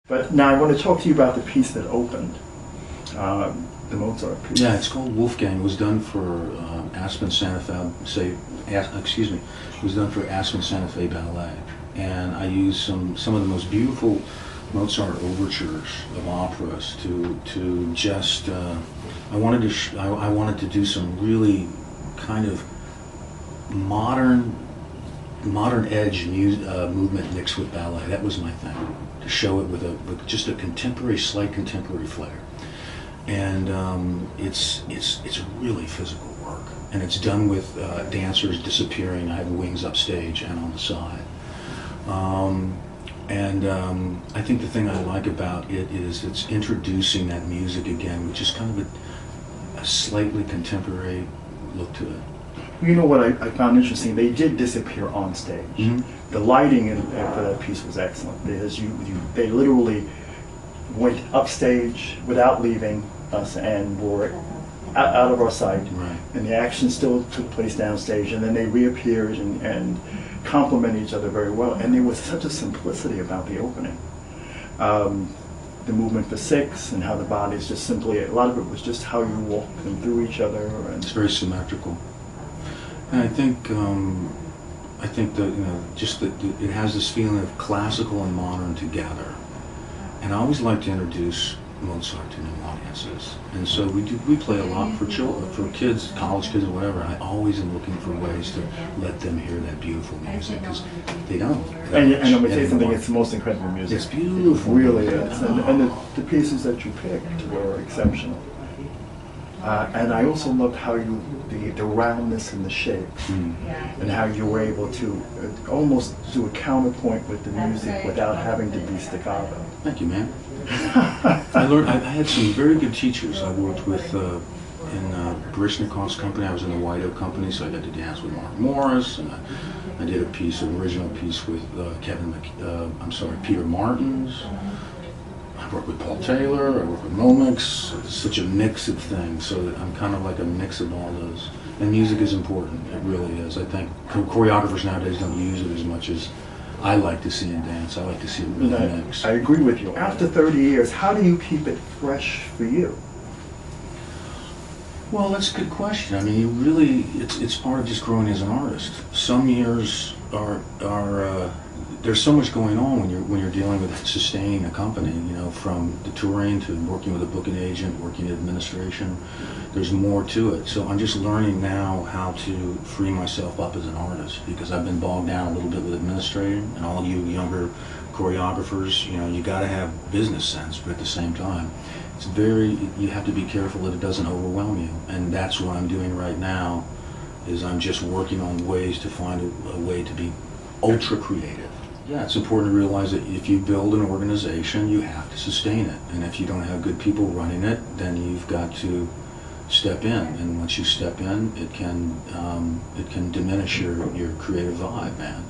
But now I want to talk to you about the piece that opened, the Mozart piece. Yeah, it's called Wolfgang. It was done for Aspen Santa Fe. It was done for Aspen Santa Fe Ballet, and I used some of the most beautiful Mozart overtures of operas to just. I wanted to do some really kind of modern edge movement mixed with ballet. That was my thing, to show it with just a slight contemporary flair. And it's really physical work, and it's done with dancers disappearing. I have wings upstage and on the side. I think the thing I like about it is it's introducing that music again, which is kind of a slightly contemporary look to it. You know what I found interesting? They did disappear on stage. Mm-hmm. The lighting for that piece was excellent, because they literally went upstage without leaving us and were out of our sight. Right. And the action still took place downstage, and then they reappeared and complemented each other very well. And there was such a simplicity about the opening. The movement for 6 and how the body is just simply, a lot of it was just how you walk them through each other. And it's very symmetrical. And I think that just that it has this feeling of classical and modern together. And I always like to introduce Mozart to new audiences, and so we play a lot for children, for kids, college kids, or whatever. I always am looking for ways to let them hear that beautiful music, because they don't. And I'm going to say something. It's the most incredible music. It's beautiful. It really is, and the pieces that you picked were exceptional. And I also loved how the roundness and the shape, and how you were able to almost do a counterpoint with the music without having to be staccato. Thank you, man. I had some very good teachers. I worked with in Barishnikov's company. I was in the White Oak company, so I got to dance with Mark Morris, and I did an original piece with Peter Martins. I worked with Paul Taylor, I worked with Momix. It's such a mix of things, so that I'm kind of like a mix of all those. And music is important, it really is. I think choreographers nowadays don't use it as much as I like to see in dance. I like to see it really mixed. I agree with you. After 30 years, how do you keep it fresh for you? Well, that's a good question. I mean, you really, it's part of just growing as an artist. Some years are there's so much going on when you're dealing with sustaining a company, from the touring to working with a booking agent, working in administration. There's more to it. So I'm just learning now how to free myself up as an artist, because I've been bogged down a little bit with administrating. And all you younger choreographers, you got to have business sense, but at the same time, you have to be careful that it doesn't overwhelm you. And that's what I'm doing right now, is I'm just working on ways to find a way to be ultra creative. Yeah, it's important to realize that if you build an organization, you have to sustain it. And if you don't have good people running it, then you've got to step in. And once you step in, it can diminish your creative vibe, man.